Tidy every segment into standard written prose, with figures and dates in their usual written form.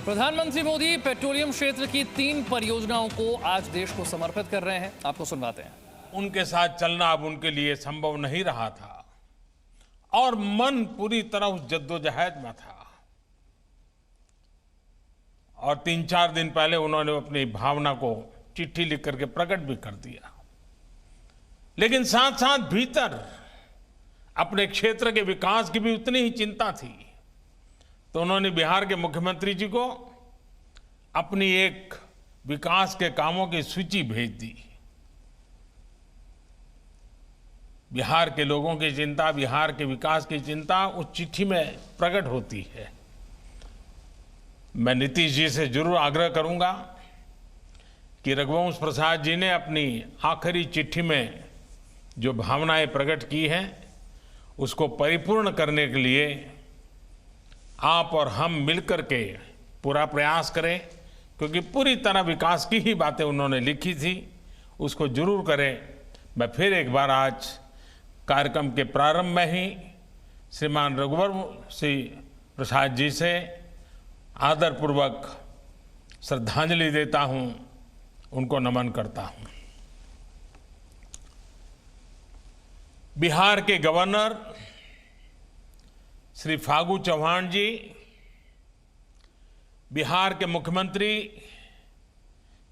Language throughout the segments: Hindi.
प्रधानमंत्री मोदी पेट्रोलियम क्षेत्र की 3 परियोजनाओं को आज देश को समर्पित कर रहे हैं। आपको सुनवाते हैं। उनके साथ चलना अब उनके लिए संभव नहीं रहा था और मन पूरी तरह उस जद्दोजहद में था। और 3-4 दिन पहले उन्होंने अपनी भावना को चिट्ठी लिख करके प्रकट भी कर दिया। लेकिन साथ साथ भीतर अपने क्षेत्र के विकास की भी उतनी ही चिंता थी। तो उन्होंने बिहार के मुख्यमंत्री जी को अपनी एक विकास के कामों की सूची भेज दी। बिहार के लोगों की चिंता, बिहार के विकास की चिंता उस चिट्ठी में प्रकट होती है। मैं नीतीश जी से जरूर आग्रह करूंगा कि रघुवंश प्रसाद जी ने अपनी आखिरी चिट्ठी में जो भावनाएं प्रकट की हैं उसको परिपूर्ण करने के लिए आप और हम मिलकर के पूरा प्रयास करें, क्योंकि पूरी तरह विकास की ही बातें उन्होंने लिखी थी, उसको जरूर करें। मैं फिर एक बार आज कार्यक्रम के प्रारंभ में ही श्रीमान रघुवंश प्रसाद जी से आदरपूर्वक श्रद्धांजलि देता हूं, उनको नमन करता हूं। बिहार के गवर्नर श्री फागू चौहान जी, बिहार के मुख्यमंत्री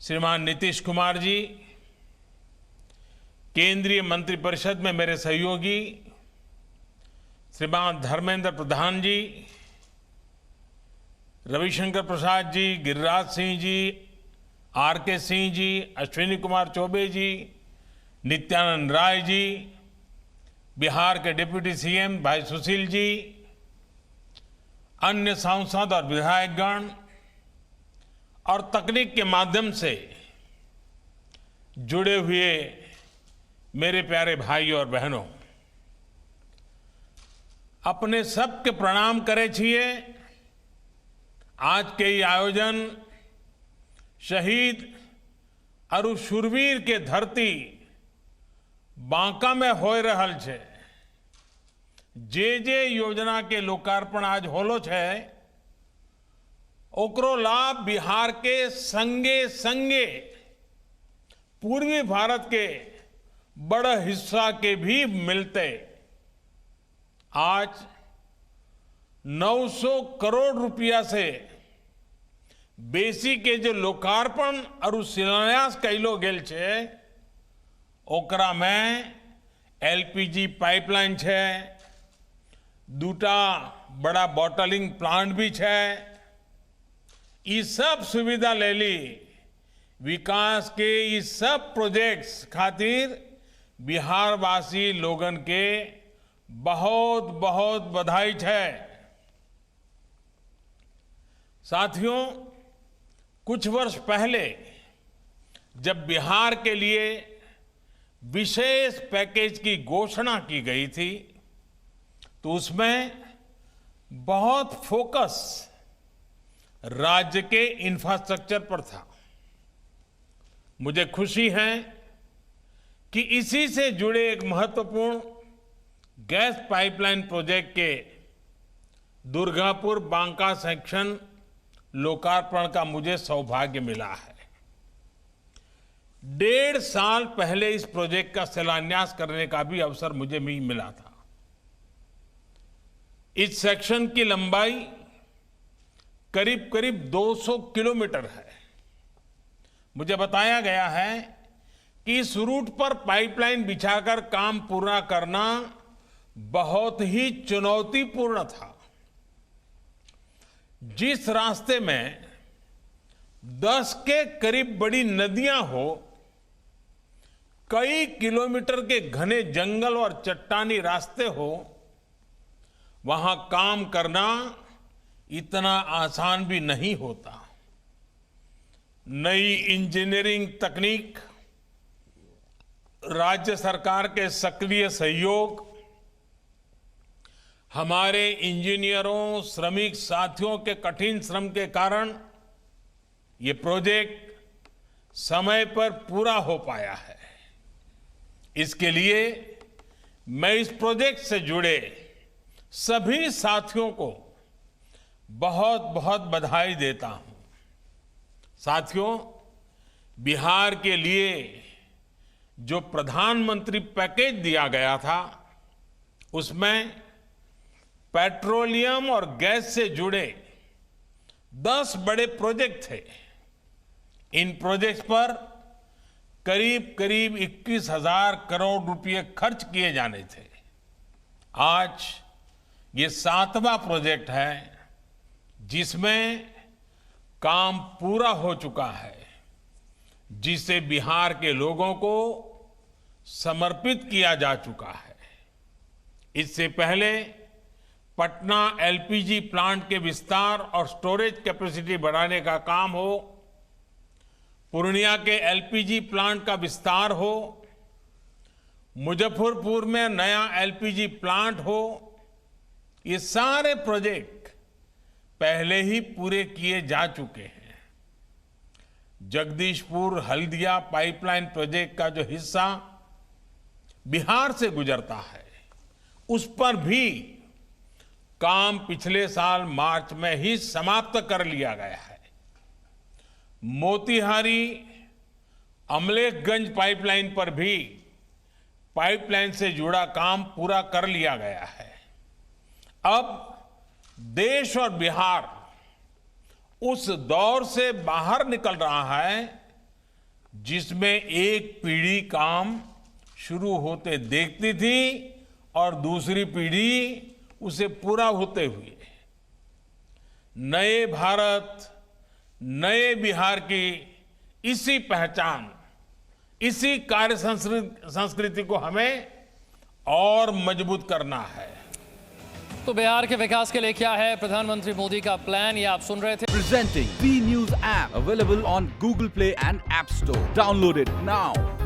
श्रीमान नीतीश कुमार जी, केंद्रीय मंत्रिपरिषद में मेरे सहयोगी श्रीमान धर्मेंद्र प्रधान जी, रविशंकर प्रसाद जी, गिरिराज सिंह जी, आर.के. सिंह जी, अश्विनी कुमार चौबे जी, नित्यानंद राय जी, बिहार के डिप्टी सीएम भाई सुशील जी, अन्य सांसद और विधायकगण और तकनीक के माध्यम से जुड़े हुए मेरे प्यारे भाई और बहनों, अपने सबके प्रणाम करे छिए। आज के ये आयोजन शहीद और शूरवीर के धरती बांका में हो रहल छे। जे योजना के लोकार्पण आज होलो छे, ओकरो लाभ बिहार के संगे संगे पूर्वी भारत के बड़ा हिस्सा के भी मिलते। आज 900 करोड़ रुपया से बेसी के जो लोकार्पण और शिलान्यास कैलो गेल छे, ओकरा में एलपीजी पाइपलाइन छे, 2टा बड़ा बॉटलिंग प्लांट भी छे। ये सब सुविधा ले ली। विकास के ये सब प्रोजेक्ट्स खातिर बिहारवासी लोगन के बहुत बहुत बधाई है। साथियों, कुछ वर्ष पहले जब बिहार के लिए विशेष पैकेज की घोषणा की गई थी, तो उसमें बहुत फोकस राज्य के इंफ्रास्ट्रक्चर पर था। मुझे खुशी है कि इसी से जुड़े एक महत्वपूर्ण गैस पाइपलाइन प्रोजेक्ट के दुर्गापुर बांका सेक्शन लोकार्पण का मुझे सौभाग्य मिला है। 1.5 साल पहले इस प्रोजेक्ट का शिलान्यास करने का भी अवसर मुझे भी मिला था। इस सेक्शन की लंबाई करीब करीब 200 किलोमीटर है। मुझे बताया गया है कि इस रूट पर पाइपलाइन बिछाकर काम पूरा करना बहुत ही चुनौतीपूर्ण था। जिस रास्ते में 10 के करीब बड़ी नदियां हो, कई किलोमीटर के घने जंगल और चट्टानी रास्ते हो, वहां काम करना इतना आसान भी नहीं होता। नई इंजीनियरिंग तकनीक, राज्य सरकार के सक्रिय सहयोग, हमारे इंजीनियरों, श्रमिक साथियों के कठिन श्रम के कारण ये प्रोजेक्ट समय पर पूरा हो पाया है। इसके लिए मैं इस प्रोजेक्ट से जुड़े सभी साथियों को बहुत बहुत बधाई देता हूं। साथियों, बिहार के लिए जो प्रधानमंत्री पैकेज दिया गया था, उसमें पेट्रोलियम और गैस से जुड़े 10 बड़े प्रोजेक्ट थे। इन प्रोजेक्ट्स पर करीब करीब 21,000 करोड़ रुपए खर्च किए जाने थे। आज ये 7वां प्रोजेक्ट है जिसमें काम पूरा हो चुका है, जिसे बिहार के लोगों को समर्पित किया जा चुका है। इससे पहले पटना एलपीजी प्लांट के विस्तार और स्टोरेज कैपेसिटी बढ़ाने का काम हो, पूर्णिया के एलपीजी प्लांट का विस्तार हो, मुजफ्फरपुर में नया एलपीजी प्लांट हो, ये सारे प्रोजेक्ट पहले ही पूरे किए जा चुके हैं। जगदीशपुर हल्दिया पाइपलाइन प्रोजेक्ट का जो हिस्सा बिहार से गुजरता है, उस पर भी काम पिछले साल मार्च में ही समाप्त कर लिया गया है। मोतिहारी अमलेखगंज पाइपलाइन पर भी पाइपलाइन से जुड़ा काम पूरा कर लिया गया है। अब देश और बिहार उस दौर से बाहर निकल रहा है जिसमें एक पीढ़ी काम शुरू होते देखती थी और दूसरी पीढ़ी उसे पूरा होते हुए नए भारत, नए बिहार की इसी पहचान, इसी कार्य संस्कृति को हमें और मजबूत करना है। तो बिहार के विकास के लिए क्या है प्रधानमंत्री मोदी का प्लान, ये आप सुन रहे थे। Presenting V News app available on Google Play and App Store. Download it now.